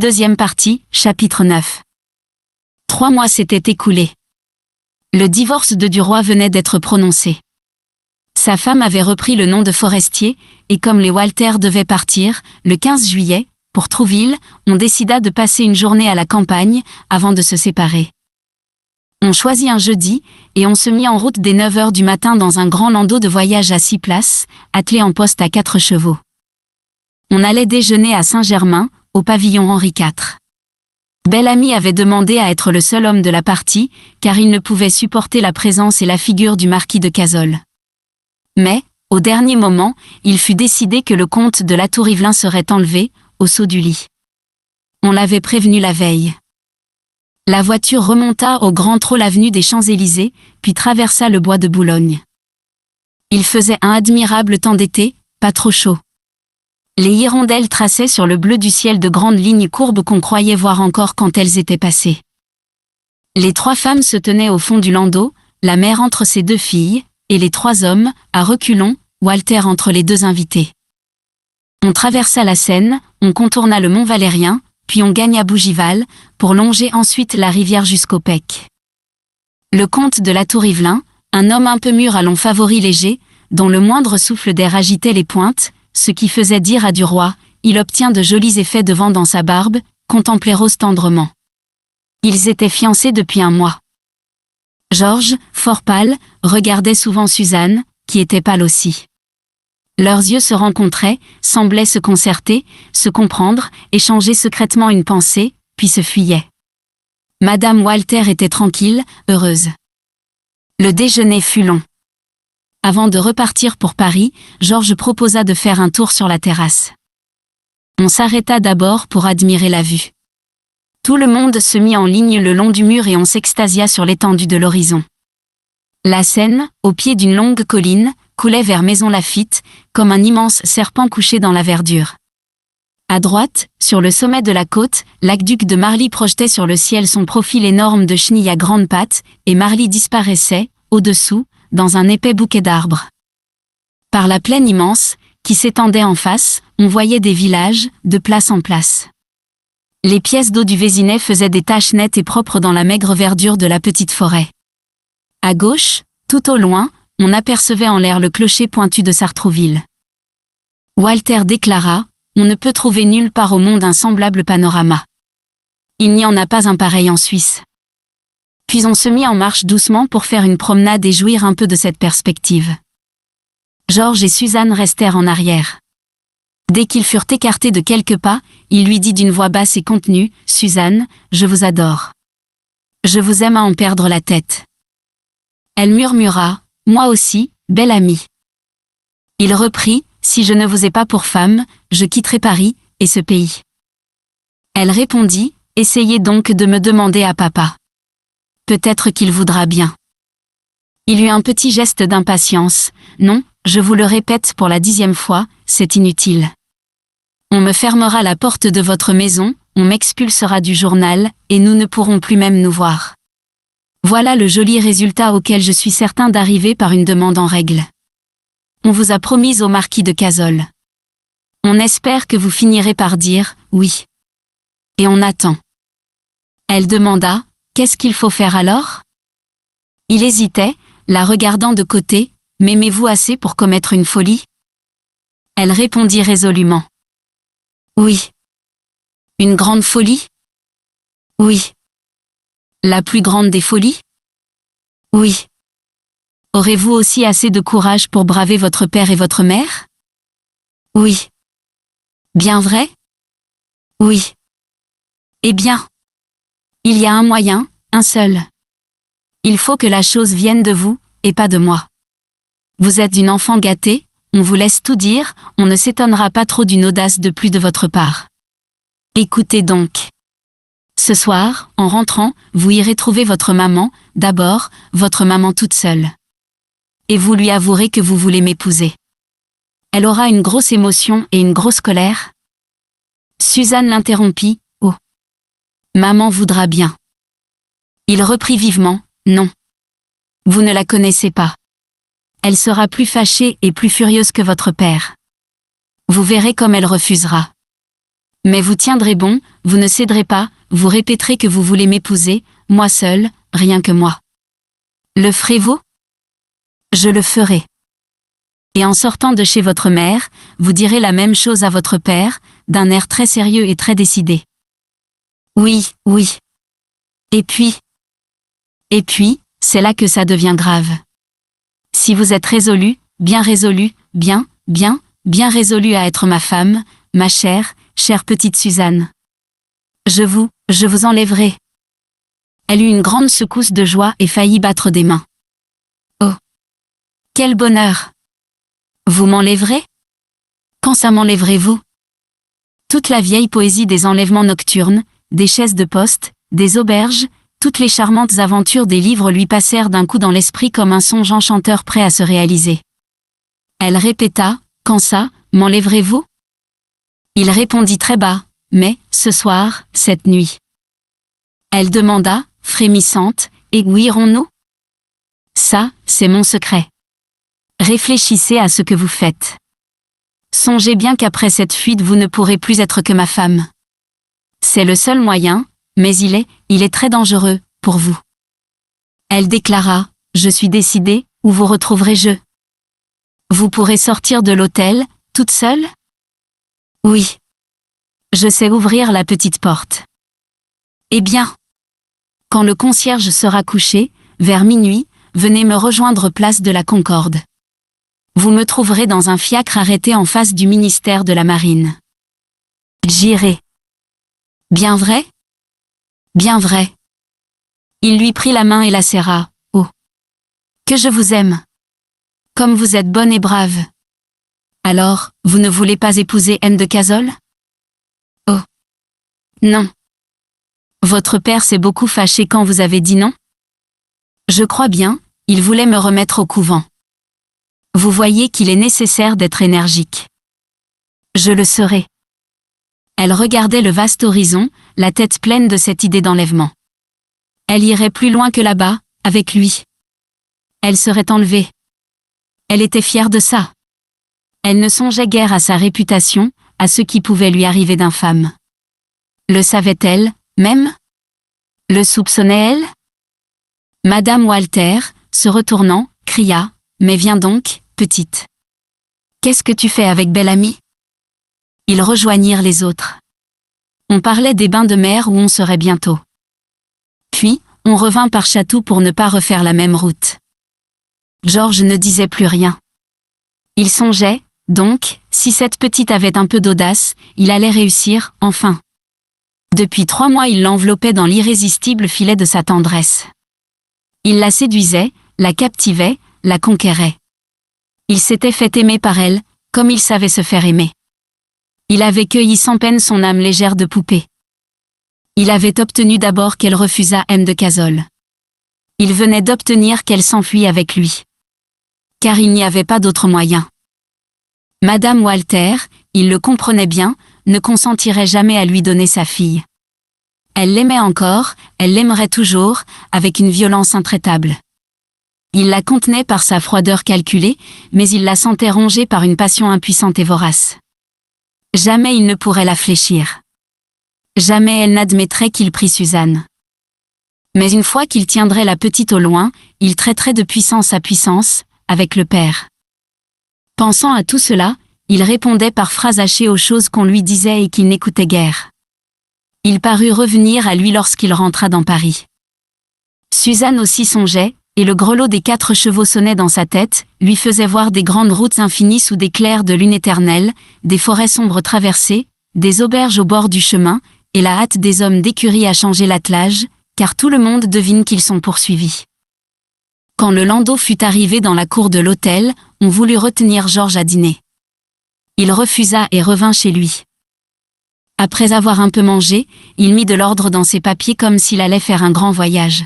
Deuxième partie, chapitre 9. 3 mois s'étaient écoulés. Le divorce de Duroy venait d'être prononcé. Sa femme avait repris le nom de Forestier, et comme les Walter devaient partir, le 15 juillet, pour Trouville, on décida de passer une journée à la campagne, avant de se séparer. On choisit un jeudi, et on se mit en route dès 9 heures du matin dans un grand landau de voyage à 6 places, attelé en poste à 4 chevaux. On allait déjeuner à Saint-Germain, au pavillon Henri IV. Bel-Ami avait demandé à être le seul homme de la partie, car il ne pouvait supporter la présence et la figure du marquis de Cazolles. Mais, au dernier moment, il fut décidé que le comte de La Tour-Yvelin serait enlevé, au saut du lit. On l'avait prévenu la veille. La voiture remonta au grand trot l'avenue des Champs-Élysées, puis traversa le bois de Boulogne. Il faisait un admirable temps d'été, pas trop chaud. Les hirondelles traçaient sur le bleu du ciel de grandes lignes courbes qu'on croyait voir encore quand elles étaient passées. Les 3 femmes se tenaient au fond du landau, la mère entre ses 2 filles, et les 3 hommes, à reculons, Walter entre les 2 invités. On traversa la Seine, on contourna le Mont Valérien, puis on gagna Bougival, pour longer ensuite la rivière jusqu'au Pec. Le comte de La Tour-Yvelin, un homme un peu mûr à long favori léger, dont le moindre souffle d'air agitait les pointes, ce qui faisait dire à Duroy, il obtient de jolis effets de vent dans sa barbe, contemplait Rose tendrement. Ils étaient fiancés depuis 1 mois. Georges, fort pâle, regardait souvent Suzanne, qui était pâle aussi. Leurs yeux se rencontraient, semblaient se concerter, se comprendre, échanger secrètement une pensée, puis se fuyaient. Madame Walter était tranquille, heureuse. Le déjeuner fut long. Avant de repartir pour Paris, Georges proposa de faire un tour sur la terrasse. On s'arrêta d'abord pour admirer la vue. Tout le monde se mit en ligne le long du mur et on s'extasia sur l'étendue de l'horizon. La Seine, au pied d'une longue colline, coulait vers Maison Lafitte, comme un immense serpent couché dans la verdure. À droite, sur le sommet de la côte, l'aqueduc de Marly projetait sur le ciel son profil énorme de chenille à grandes pattes, et Marly disparaissait, au-dessous, dans un épais bouquet d'arbres. Par la plaine immense, qui s'étendait en face, on voyait des villages, de place en place. Les pièces d'eau du Vésinet faisaient des taches nettes et propres dans la maigre verdure de la petite forêt. À gauche, tout au loin, on apercevait en l'air le clocher pointu de Sartrouville. Walter déclara, « On ne peut trouver nulle part au monde un semblable panorama. Il n'y en a pas un pareil en Suisse. » Puis on se mit en marche doucement pour faire une promenade et jouir un peu de cette perspective. Georges et Suzanne restèrent en arrière. Dès qu'ils furent écartés de quelques pas, il lui dit d'une voix basse et contenue, « Suzanne, je vous adore. Je vous aime à en perdre la tête. » Elle murmura, « Moi aussi, belle amie. » Il reprit, « Si je ne vous ai pas pour femme, je quitterai Paris, et ce pays. » Elle répondit, « Essayez donc de me demander à papa. Peut-être qu'il voudra bien. » Il eut un petit geste d'impatience, « Non, je vous le répète pour la 10e fois, c'est inutile. On me fermera la porte de votre maison, on m'expulsera du journal, et nous ne pourrons plus même nous voir. Voilà le joli résultat auquel je suis certain d'arriver par une demande en règle. On vous a promis au marquis de Cazolles. On espère que vous finirez par dire « oui ». Et on attend. » Elle demanda, « Qu'est-ce qu'il faut faire alors ?» Il hésitait, la regardant de côté, « M'aimez-vous assez pour commettre une folie ?» Elle répondit résolument. « Oui. » « Une grande folie ?»« Oui. » « La plus grande des folies ?» ?»« Oui. » « Aurez-vous aussi assez de courage pour braver votre père et votre mère ?» ?»« Oui. » »« Bien vrai ?»« Oui. » »« Eh bien. Il y a un moyen, un seul. Il faut que la chose vienne de vous, et pas de moi. Vous êtes une enfant gâtée, on vous laisse tout dire, on ne s'étonnera pas trop d'une audace de plus de votre part. Écoutez donc. Ce soir, en rentrant, vous irez trouver votre maman, d'abord, votre maman toute seule. Et vous lui avouerez que vous voulez m'épouser. Elle aura une grosse émotion et une grosse colère. Suzanne l'interrompit, « Oh. Maman voudra bien. » Il reprit vivement, « Non. Vous ne la connaissez pas. Elle sera plus fâchée et plus furieuse que votre père. Vous verrez comme elle refusera. Mais vous tiendrez bon, vous ne céderez pas, vous répéterez que vous voulez m'épouser, moi seul, rien que moi. Le ferez-vous? Je le ferai. Et en sortant de chez votre mère, vous direz la même chose à votre père, d'un air très sérieux et très décidé. Oui, oui. Et puis, c'est là que ça devient grave. Si vous êtes résolu, bien résolu à être ma femme, ma chère petite Suzanne. Je vous enlèverai. Elle eut une grande secousse de joie et faillit battre des mains. Oh! Quel bonheur! Vous m'enlèverez? Quand ça m'enlèverez-vous? Toute la vieille poésie des enlèvements nocturnes, des chaises de poste, des auberges, toutes les charmantes aventures des livres lui passèrent d'un coup dans l'esprit comme un songe enchanteur prêt à se réaliser. Elle répéta, quand ça, m'enlèverez-vous? Il répondit très bas, mais, ce soir, cette nuit. Elle demanda, frémissante, et où irons-nous? Ça, c'est mon secret. Réfléchissez à ce que vous faites. Songez bien qu'après cette fuite vous ne pourrez plus être que ma femme. C'est le seul moyen, mais il est très dangereux, pour vous. Elle déclara, je suis décidée, où vous retrouverez-je? Vous pourrez sortir de l'hôtel, toute seule? Oui. Je sais ouvrir la petite porte. Eh bien. Quand le concierge sera couché, vers minuit, venez me rejoindre place de la Concorde. Vous me trouverez dans un fiacre arrêté en face du ministère de la Marine. J'irai. Bien vrai? Bien vrai. Il lui prit la main et la serra. Oh! Que je vous aime! Comme vous êtes bonne et brave. Alors, vous ne voulez pas épouser Anne de Cazolles? Oh! Non. Votre père s'est beaucoup fâché quand vous avez dit non? Je crois bien, il voulait me remettre au couvent. Vous voyez qu'il est nécessaire d'être énergique. Je le serai. Elle regardait le vaste horizon, la tête pleine de cette idée d'enlèvement. Elle irait plus loin que là-bas, avec lui. Elle serait enlevée. Elle était fière de ça. Elle ne songeait guère à sa réputation, à ce qui pouvait lui arriver d'infâme. Le savait-elle, même? Le soupçonnait-elle? Madame Walter, se retournant, cria, « Mais viens donc, petite. Qu'est-ce que tu fais avec Bel-Ami » Ils rejoignirent les autres. On parlait des bains de mer où on serait bientôt. Puis, on revint par Chatou pour ne pas refaire la même route. Georges ne disait plus rien. Il songeait, donc, si cette petite avait un peu d'audace, il allait réussir, enfin. Depuis 3 mois il l'enveloppait dans l'irrésistible filet de sa tendresse. Il la séduisait, la captivait, la conquérait. Il s'était fait aimer par elle, comme il savait se faire aimer. Il avait cueilli sans peine son âme légère de poupée. Il avait obtenu d'abord qu'elle refusât M. de Cazolles. Il venait d'obtenir qu'elle s'enfuit avec lui. Car il n'y avait pas d'autre moyen. Madame Walter, il le comprenait bien, ne consentirait jamais à lui donner sa fille. Elle l'aimait encore, elle l'aimerait toujours, avec une violence intraitable. Il la contenait par sa froideur calculée, mais il la sentait rongée par une passion impuissante et vorace. Jamais il ne pourrait la fléchir. Jamais elle n'admettrait qu'il prît Suzanne. Mais une fois qu'il tiendrait la petite au loin, il traiterait de puissance à puissance, avec le père. Pensant à tout cela, il répondait par phrases hachées aux choses qu'on lui disait et qu'il n'écoutait guère. Il parut revenir à lui lorsqu'il rentra dans Paris. Suzanne aussi songeait, et le grelot des 4 chevaux sonnait dans sa tête, lui faisait voir des grandes routes infinies sous des clairs de lune éternelle, des forêts sombres traversées, des auberges au bord du chemin, et la hâte des hommes d'écurie à changer l'attelage, car tout le monde devine qu'ils sont poursuivis. Quand le landau fut arrivé dans la cour de l'hôtel, on voulut retenir Georges à dîner. Il refusa et revint chez lui. Après avoir un peu mangé, il mit de l'ordre dans ses papiers comme s'il allait faire un grand voyage.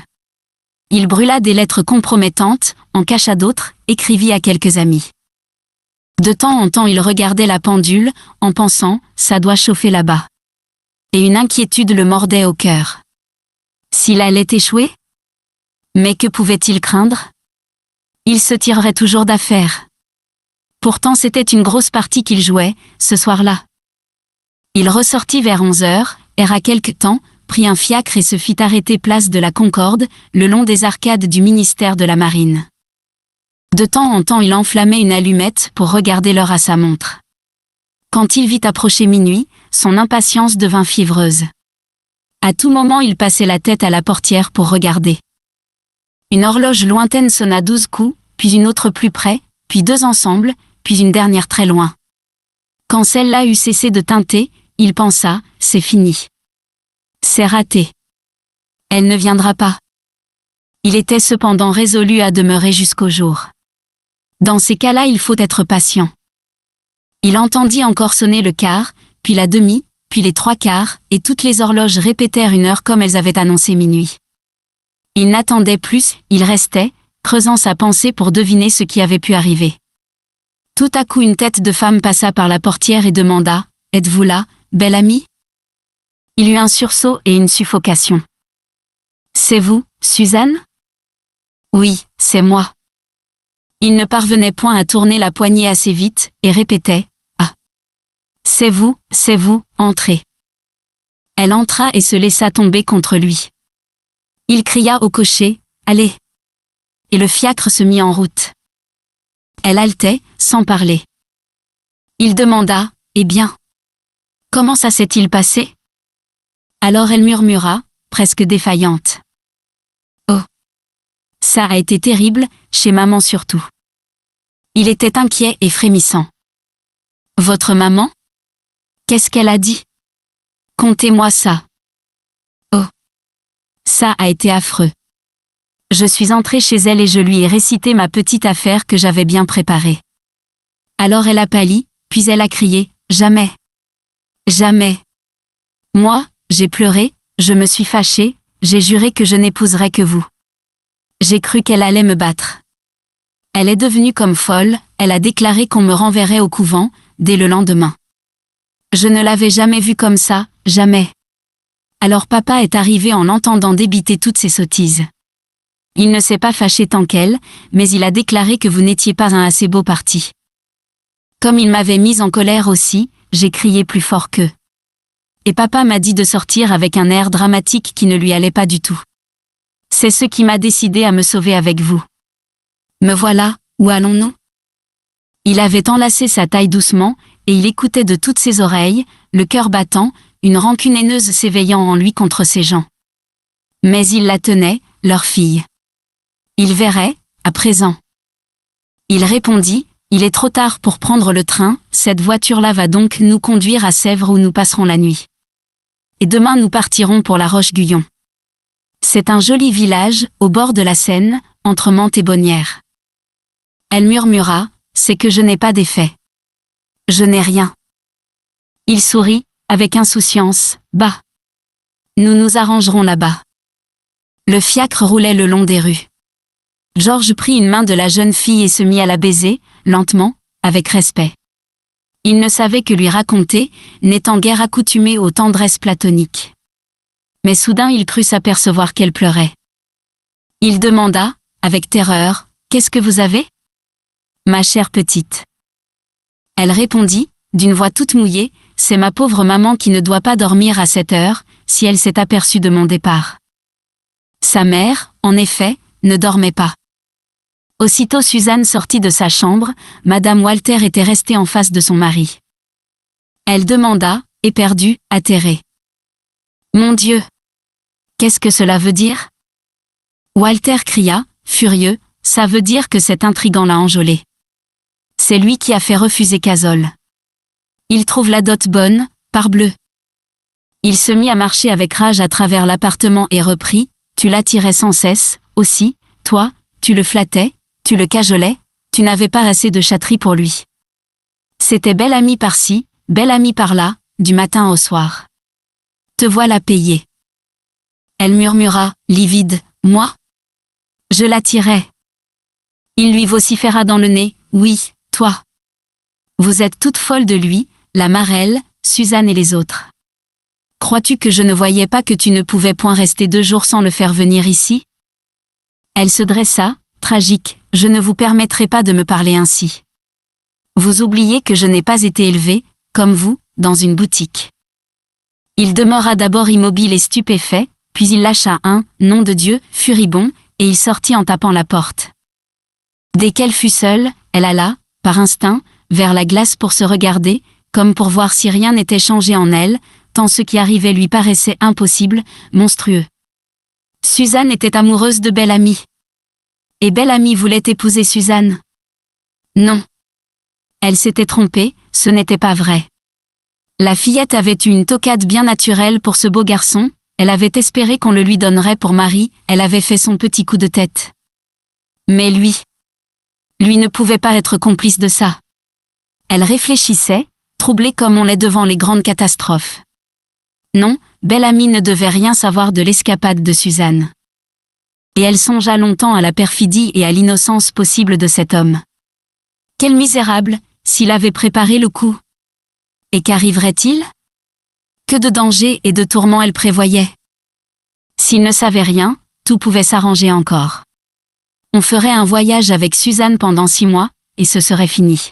Il brûla des lettres compromettantes, en cacha d'autres, écrivit à quelques amis. De temps en temps il regardait la pendule, en pensant « ça doit chauffer là-bas ». Et une inquiétude le mordait au cœur. S'il allait échouer? Mais que pouvait-il craindre? Il se tirerait toujours d'affaire. Pourtant c'était une grosse partie qu'il jouait, ce soir-là. Il ressortit vers 11h, erra quelque temps, prit un fiacre et se fit arrêter place de la Concorde, le long des arcades du ministère de la Marine. De temps en temps il enflammait une allumette pour regarder l'heure à sa montre. Quand il vit approcher minuit, son impatience devint fiévreuse. À tout moment il passait la tête à la portière pour regarder. Une horloge lointaine sonna 12 coups, puis une autre plus près, puis 2 ensemble, puis une dernière très loin. Quand celle-là eut cessé de tinter, il pensa, c'est fini. C'est raté. Elle ne viendra pas. Il était cependant résolu à demeurer jusqu'au jour. Dans ces cas-là il faut être patient. Il entendit encore sonner le quart, puis la demi, puis les 3/4, et toutes les horloges répétèrent une heure comme elles avaient annoncé minuit. Il n'attendait plus, il restait, creusant sa pensée pour deviner ce qui avait pu arriver. Tout à coup une tête de femme passa par la portière et demanda « Êtes-vous là, belle amie ?» Il eut un sursaut et une suffocation. « C'est vous, Suzanne ?» ?»« Oui, c'est moi. » Il ne parvenait point à tourner la poignée assez vite, et répétait « Ah !»« C'est vous, entrez. » Elle entra et se laissa tomber contre lui. Il cria au cocher « Allez !» Et le fiacre se mit en route. Elle haletait, sans parler. Il demanda « Eh bien, comment ça s'est-il passé ?» Alors elle murmura, presque défaillante. « Oh, ça a été terrible, chez maman surtout. » Il était inquiet et frémissant. « Votre maman ? Qu'est-ce qu'elle a dit ? Contez-moi ça. » « Oh, ça a été affreux. Je suis entrée chez elle et je lui ai récité ma petite affaire que j'avais bien préparée. Alors elle a pâli, puis elle a crié « Jamais. Jamais. » Moi, j'ai pleuré, je me suis fâchée, j'ai juré que je n'épouserais que vous. J'ai cru qu'elle allait me battre. Elle est devenue comme folle, elle a déclaré qu'on me renverrait au couvent, dès le lendemain. Je ne l'avais jamais vue comme ça, jamais. Alors papa est arrivé en l'entendant débiter toutes ces sottises. Il ne s'est pas fâché tant qu'elle, mais il a déclaré que vous n'étiez pas un assez beau parti. Comme il m'avait mise en colère aussi, j'ai crié plus fort qu'eux. Et papa m'a dit de sortir avec un air dramatique qui ne lui allait pas du tout. C'est ce qui m'a décidé à me sauver avec vous. Me voilà, où allons-nous ? Il avait enlacé sa taille doucement, et il écoutait de toutes ses oreilles, le cœur battant, une rancune haineuse s'éveillant en lui contre ces gens. Mais il la tenait, leur fille. Il verrait, à présent. Il répondit, il est trop tard pour prendre le train, cette voiture-là va donc nous conduire à Sèvres où nous passerons la nuit. Et demain nous partirons pour la Roche-Guyon. C'est un joli village, au bord de la Seine, entre Mantes et Bonnières. Elle murmura, c'est que je n'ai pas d'effet. Je n'ai rien. Il sourit, avec insouciance, bah. Nous nous arrangerons là-bas. Le fiacre roulait le long des rues. Georges prit une main de la jeune fille et se mit à la baiser, lentement, avec respect. Il ne savait que lui raconter, n'étant guère accoutumé aux tendresses platoniques. Mais soudain il crut s'apercevoir qu'elle pleurait. Il demanda, avec terreur, « Qu'est-ce que vous avez ? » « Ma chère petite. » Elle répondit, d'une voix toute mouillée, « C'est ma pauvre maman qui ne doit pas dormir à cette heure, si elle s'est aperçue de mon départ. » Sa mère, en effet, ne dormait pas. Aussitôt Suzanne sortit de sa chambre, Madame Walter était restée en face de son mari. Elle demanda, éperdue, atterrée. « Mon Dieu ! Qu'est-ce que cela veut dire ?» Walter cria, furieux, « Ça veut dire que cet intrigant l'a enjôlé. C'est lui qui a fait refuser Cazolles. Il trouve la dot bonne, parbleu. » Il se mit à marcher avec rage à travers l'appartement et reprit, « Tu l'attirais sans cesse, aussi, toi, tu le flattais, tu le cajolais, tu n'avais pas assez de chatterie pour lui. C'était belle amie par-ci, belle amie par-là, du matin au soir. Te voilà payé. » Elle murmura, livide, « Moi ? Je l'attirais. » Il lui vociféra dans le nez, « Oui, toi. Vous êtes toute folle de lui, la Marelle, Suzanne et les autres. Crois-tu que je ne voyais pas que tu ne pouvais point rester 2 jours sans le faire venir ici ? » Elle se dressa, tragique, « Je ne vous permettrai pas de me parler ainsi. Vous oubliez que je n'ai pas été élevée, comme vous, dans une boutique. Il demeura d'abord immobile et stupéfait, puis il lâcha un « nom de Dieu » furibond, et il sortit en tapant la porte. Dès qu'elle fut seule, elle alla, par instinct, vers la glace pour se regarder, comme pour voir si rien n'était changé en elle, tant ce qui arrivait lui paraissait impossible, monstrueux. Suzanne était amoureuse de Bel-Ami. Et Bel-Ami voulait épouser Suzanne. Non. Elle s'était trompée, ce n'était pas vrai. La fillette avait eu une toquade bien naturelle pour ce beau garçon, elle avait espéré qu'on le lui donnerait pour mari, elle avait fait son petit coup de tête. Mais lui ne pouvait pas être complice de ça. Elle réfléchissait, troublée comme on l'est devant les grandes catastrophes. Non, Bel-Ami ne devait rien savoir de l'escapade de Suzanne. Et elle songea longtemps à la perfidie et à l'innocence possible de cet homme. Quel misérable, s'il avait préparé le coup. Et qu'arriverait-il? Que de dangers et de tourments elle prévoyait. S'il ne savait rien, tout pouvait s'arranger encore. On ferait un voyage avec Suzanne pendant 6 mois, et ce serait fini.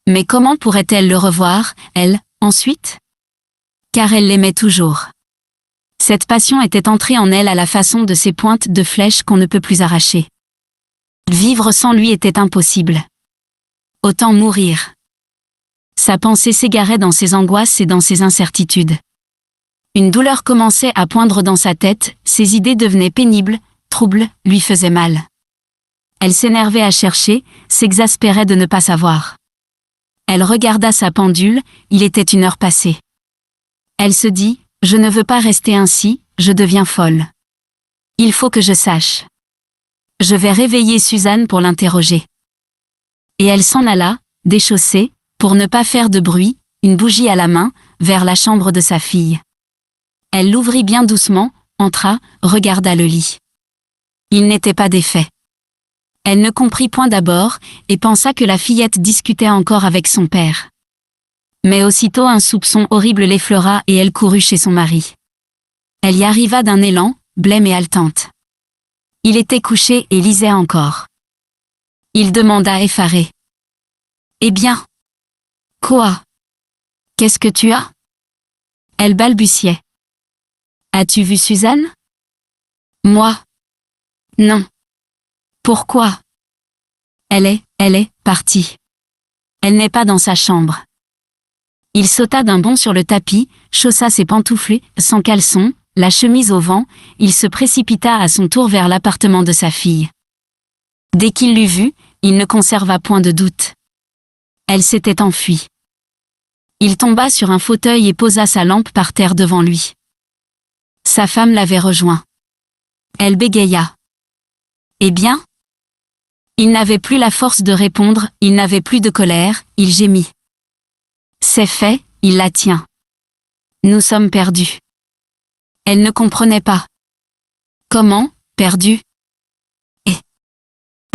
Mais comment pourrait-elle le revoir, elle, ensuite? Car elle l'aimait toujours. Cette passion était entrée en elle à la façon de ces pointes de flèches qu'on ne peut plus arracher. Vivre sans lui était impossible. Autant mourir. Sa pensée s'égarait dans ses angoisses et dans ses incertitudes. Une douleur commençait à poindre dans sa tête, ses idées devenaient pénibles, troubles, lui faisaient mal. Elle s'énervait à chercher, s'exaspérait de ne pas savoir. Elle regarda sa pendule, il était 1 heure passée. Elle se dit, je ne veux pas rester ainsi, je deviens folle. Il faut que je sache. Je vais réveiller Suzanne pour l'interroger. Et elle s'en alla, déchaussée, pour ne pas faire de bruit, une bougie à la main, vers la chambre de sa fille. Elle l'ouvrit bien doucement, entra, regarda le lit. Il n'était pas défait. Elle ne comprit point d'abord, et pensa que la fillette discutait encore avec son père. Mais aussitôt un soupçon horrible l'effleura et elle courut chez son mari. Elle y arriva d'un élan, blême et haletante. Il était couché et lisait encore. Il demanda effaré. « Eh bien? Quoi? Qu'est-ce que tu as ?» Elle balbutiait. « As-tu vu Suzanne? » Moi? Non. Pourquoi? Elle est partie. Elle n'est pas dans sa chambre. Il sauta d'un bond sur le tapis, chaussa ses pantoufles, sans caleçon, la chemise au vent, il se précipita à son tour vers l'appartement de sa fille. Dès qu'il l'eut vue, il ne conserva point de doute. Elle s'était enfuie. Il tomba sur un fauteuil et posa sa lampe par terre devant lui. Sa femme l'avait rejoint. Elle bégaya. « Eh bien ? » Il n'avait plus la force de répondre, il n'avait plus de colère, il gémit. C'est fait, il la tient. Nous sommes perdus. Elle ne comprenait pas. Comment, perdus? Eh.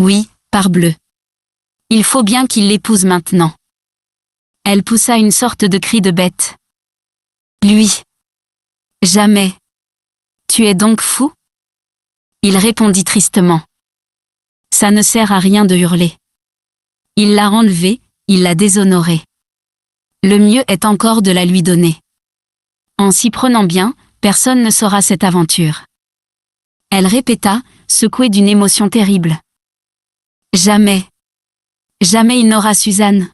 Oui, parbleu. Il faut bien qu'il l'épouse maintenant. Elle poussa une sorte de cri de bête. Lui. Jamais. Tu es donc fou? Il répondit tristement. Ça ne sert à rien de hurler. Il l'a enlevée, il l'a déshonorée. Le mieux est encore de la lui donner. En s'y prenant bien, personne ne saura cette aventure. Elle répéta, secouée d'une émotion terrible. Jamais. Jamais il n'aura Suzanne.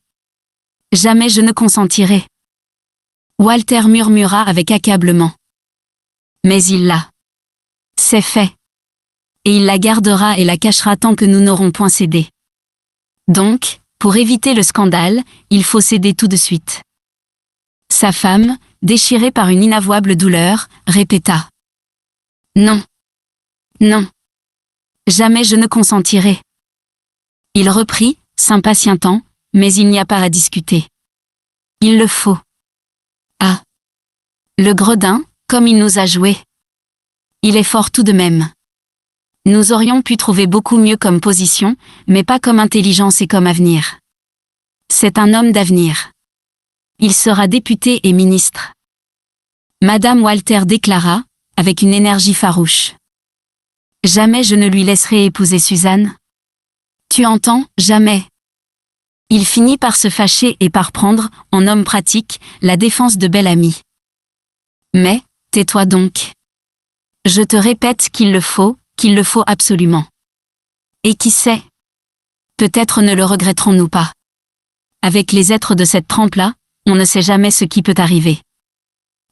Jamais je ne consentirai. Walter murmura avec accablement. Mais il l'a. C'est fait. Et il la gardera et la cachera tant que nous n'aurons point cédé. Donc, pour éviter le scandale, il faut céder tout de suite. Sa femme, déchirée par une inavouable douleur, répéta. Non. Non. Jamais je ne consentirai. Il reprit, s'impatientant, mais il n'y a pas à discuter. Il le faut. Ah. Le gredin, comme il nous a joués. Il est fort tout de même. Nous aurions pu trouver beaucoup mieux comme position, mais pas comme intelligence et comme avenir. C'est un homme d'avenir. Il sera député et ministre. Madame Walter déclara, avec une énergie farouche. Jamais je ne lui laisserai épouser Suzanne. Tu entends, jamais. Il finit par se fâcher et par prendre, en homme pratique, la défense de Bel-Ami. Mais, tais-toi donc. Je te répète qu'il le faut absolument. Et qui sait? Peut-être ne le regretterons-nous pas. Avec les êtres de cette trempe-là, on ne sait jamais ce qui peut arriver.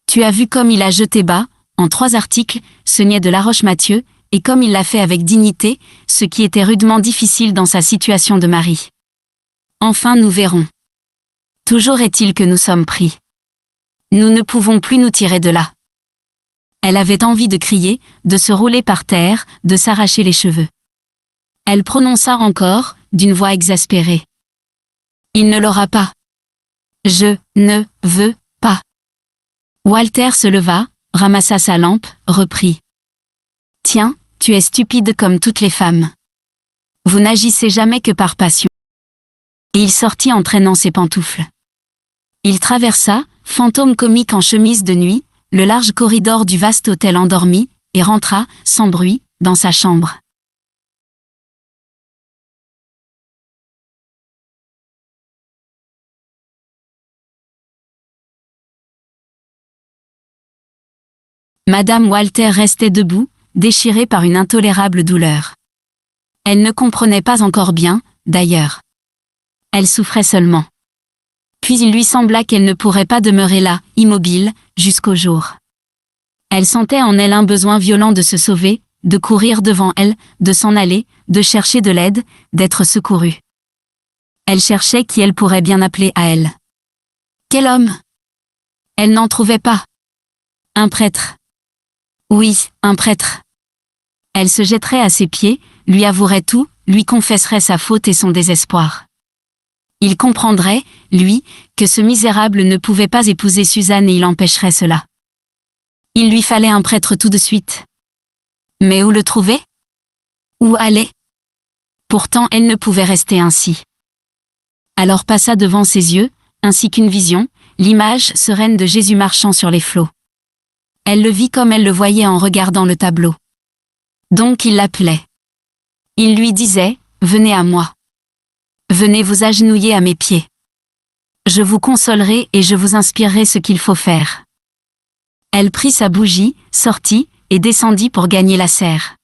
Tu as vu comme il a jeté bas, en 3 articles, ce niais de Laroche-Mathieu, et comme il l'a fait avec dignité, ce qui était rudement difficile dans sa situation de mari. Enfin nous verrons. Toujours est-il que nous sommes pris. Nous ne pouvons plus nous tirer de là. Elle avait envie de crier, de se rouler par terre, de s'arracher les cheveux. Elle prononça encore, d'une voix exaspérée. Il ne l'aura pas. Je ne veux pas. Walter se leva, ramassa sa lampe, reprit. Tiens, tu es stupide comme toutes les femmes. Vous n'agissez jamais que par passion. Et il sortit en traînant ses pantoufles. Il traversa, fantôme comique en chemise de nuit, le large corridor du vaste hôtel endormi, et rentra, sans bruit, dans sa chambre. Madame Walter restait debout, déchirée par une intolérable douleur. Elle ne comprenait pas encore bien, d'ailleurs. Elle souffrait seulement. Puis il lui sembla qu'elle ne pourrait pas demeurer là, immobile, jusqu'au jour. Elle sentait en elle un besoin violent de se sauver, de courir devant elle, de s'en aller, de chercher de l'aide, d'être secourue. Elle cherchait qui elle pourrait bien appeler à elle. Quel homme? Elle n'en trouvait pas. Un prêtre. Oui, un prêtre. Elle se jetterait à ses pieds, lui avouerait tout, lui confesserait sa faute et son désespoir. Il comprendrait, lui, que ce misérable ne pouvait pas épouser Suzanne et il empêcherait cela. Il lui fallait un prêtre tout de suite. Mais où le trouver? Où aller? Pourtant elle ne pouvait rester ainsi. Alors passa devant ses yeux, ainsi qu'une vision, l'image sereine de Jésus marchant sur les flots. Elle le vit comme elle le voyait en regardant le tableau. Donc il l'appelait. Il lui disait, « Venez à moi. Venez vous agenouiller à mes pieds. Je vous consolerai et je vous inspirerai ce qu'il faut faire. » Elle prit sa bougie, sortit, et descendit pour gagner la serre.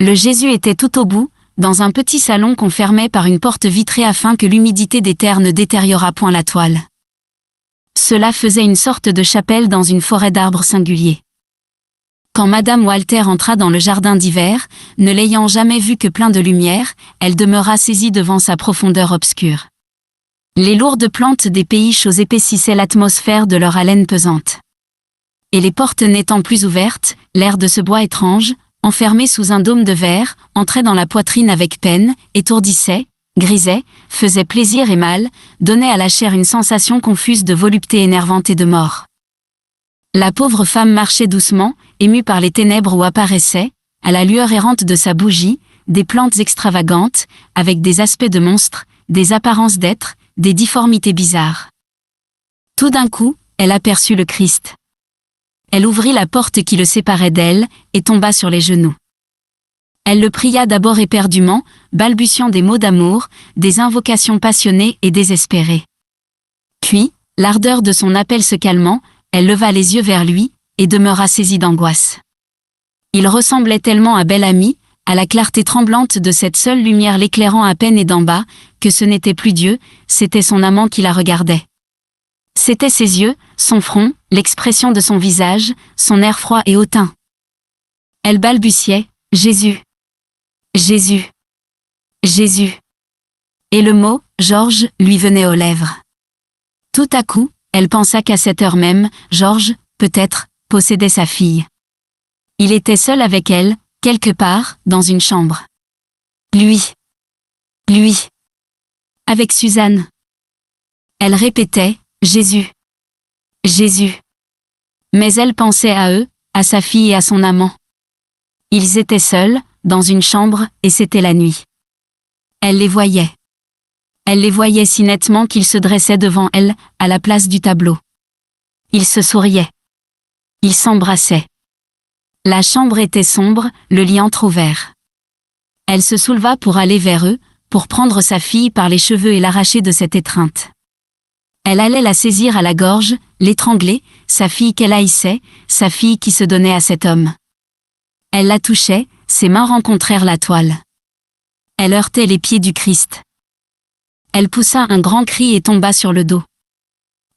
Le Jésus était tout au bout, dans un petit salon qu'on fermait par une porte vitrée afin que l'humidité des terres ne détériorât point la toile. Cela faisait une sorte de chapelle dans une forêt d'arbres singuliers. Quand Madame Walter entra dans le jardin d'hiver, ne l'ayant jamais vu que plein de lumière, elle demeura saisie devant sa profondeur obscure. Les lourdes plantes des pays chauds épaississaient l'atmosphère de leur haleine pesante. Et les portes n'étant plus ouvertes, l'air de ce bois étrange, enfermé sous un dôme de verre, entrait dans la poitrine avec peine, étourdissait, grisait, faisait plaisir et mal, donnait à la chair une sensation confuse de volupté énervante et de mort. La pauvre femme marchait doucement, émue par les ténèbres où apparaissaient, à la lueur errante de sa bougie, des plantes extravagantes, avec des aspects de monstres, des apparences d'êtres, des difformités bizarres. Tout d'un coup, elle aperçut le Christ. Elle ouvrit la porte qui le séparait d'elle, et tomba sur les genoux. Elle le pria d'abord éperdument, balbutiant des mots d'amour, des invocations passionnées et désespérées. Puis, l'ardeur de son appel se calmant, elle leva les yeux vers lui, et demeura saisie d'angoisse. Il ressemblait tellement à Bel-Ami, à la clarté tremblante de cette seule lumière l'éclairant à peine et d'en bas, que ce n'était plus Dieu, c'était son amant qui la regardait. C'étaient ses yeux, son front, l'expression de son visage, son air froid et hautain. Elle balbutiait, « Jésus. Jésus. Jésus. » Et le mot « Georges » lui venait aux lèvres. Tout à coup, elle pensa qu'à cette heure même, Georges, peut-être, possédait sa fille. Il était seul avec elle, quelque part, dans une chambre. Lui. Lui. Avec Suzanne. Elle répétait, « Jésus. Jésus. » Mais elle pensait à eux, à sa fille et à son amant. Ils étaient seuls, dans une chambre, et c'était la nuit. Elle les voyait. Elle les voyait si nettement qu'ils se dressaient devant elle, à la place du tableau. Ils se souriaient. Ils s'embrassaient. La chambre était sombre, le lit entrouvert. Elle se souleva pour aller vers eux, pour prendre sa fille par les cheveux et l'arracher de cette étreinte. Elle allait la saisir à la gorge, l'étrangler, sa fille qu'elle haïssait, sa fille qui se donnait à cet homme. Elle la touchait, ses mains rencontrèrent la toile. Elle heurtait les pieds du Christ. Elle poussa un grand cri et tomba sur le dos.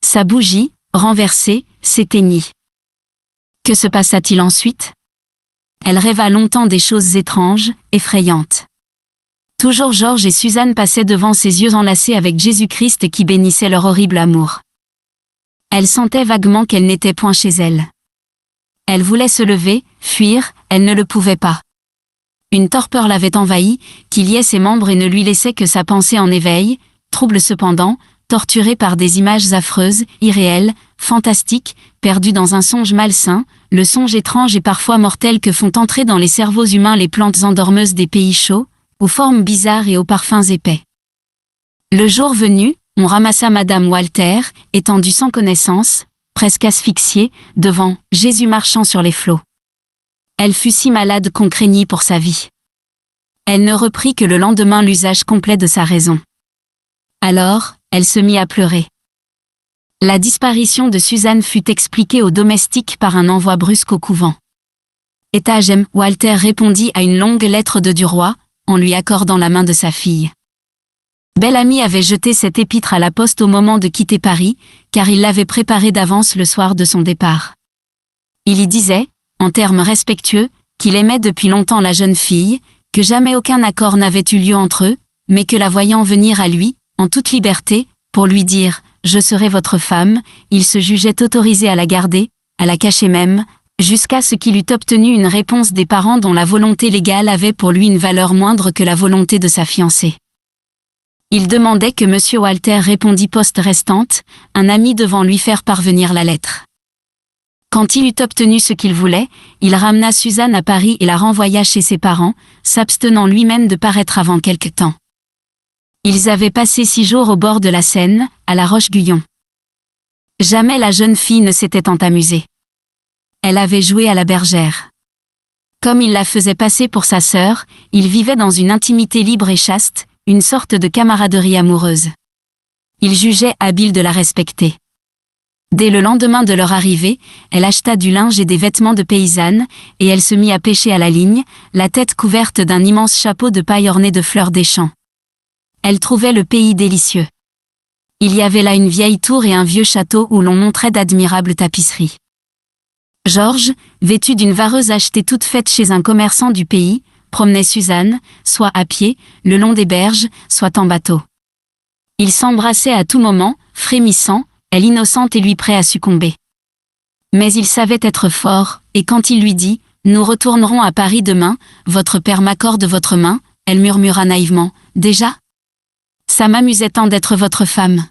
Sa bougie, renversée, s'éteignit. Que se passa-t-il ensuite? Elle rêva longtemps des choses étranges, effrayantes. Toujours Georges et Suzanne passaient devant ses yeux enlacés avec Jésus-Christ qui bénissait leur horrible amour. Elle sentait vaguement qu'elle n'était point chez elle. Elle voulait se lever, fuir, elle ne le pouvait pas. Une torpeur l'avait envahie, qui liait ses membres et ne lui laissait que sa pensée en éveil, trouble cependant, torturée par des images affreuses, irréelles, fantastiques, perdue dans un songe malsain, le songe étrange et parfois mortel que font entrer dans les cerveaux humains les plantes endormeuses des pays chauds, aux formes bizarres et aux parfums épais. Le jour venu, on ramassa Madame Walter, étendue sans connaissance, presque asphyxiée, devant Jésus marchant sur les flots. Elle fut si malade qu'on craignit pour sa vie. Elle ne reprit que le lendemain l'usage complet de sa raison. Alors, elle se mit à pleurer. La disparition de Suzanne fut expliquée aux domestiques par un envoi brusque au couvent. Etagem, Walter répondit à une longue lettre de du roi, en lui accordant la main de sa fille. Bel-Ami avait jeté cette épître à la poste au moment de quitter Paris, car il l'avait préparée d'avance le soir de son départ. Il y disait, en termes respectueux, qu'il aimait depuis longtemps la jeune fille, que jamais aucun accord n'avait eu lieu entre eux, mais que la voyant venir à lui, en toute liberté, pour lui dire « Je serai votre femme », il se jugeait autorisé à la garder, à la cacher même, jusqu'à ce qu'il eût obtenu une réponse des parents dont la volonté légale avait pour lui une valeur moindre que la volonté de sa fiancée. Il demandait que M. Walter répondît poste restante, un ami devant lui faire parvenir la lettre. Quand il eut obtenu ce qu'il voulait, il ramena Suzanne à Paris et la renvoya chez ses parents, s'abstenant lui-même de paraître avant quelque temps. Ils avaient passé 6 jours au bord de la Seine, à la Roche-Guyon. Jamais la jeune fille ne s'était tant amusée. Elle avait joué à la bergère. Comme il la faisait passer pour sa sœur, ils vivaient dans une intimité libre et chaste, une sorte de camaraderie amoureuse. Il jugeait habile de la respecter. Dès le lendemain de leur arrivée, elle acheta du linge et des vêtements de paysanne, et elle se mit à pêcher à la ligne, la tête couverte d'un immense chapeau de paille orné de fleurs des champs. Elle trouvait le pays délicieux. Il y avait là une vieille tour et un vieux château où l'on montrait d'admirables tapisseries. Georges, vêtu d'une vareuse achetée toute faite chez un commerçant du pays, promenait Suzanne, soit à pied, le long des berges, soit en bateau. Ils s'embrassaient à tout moment, frémissant, elle innocente et lui prêt à succomber. Mais il savait être fort, et quand il lui dit « Nous retournerons à Paris demain, votre père m'accorde votre main », elle murmura naïvement « Déjà ? Ça m'amusait tant d'être votre femme. »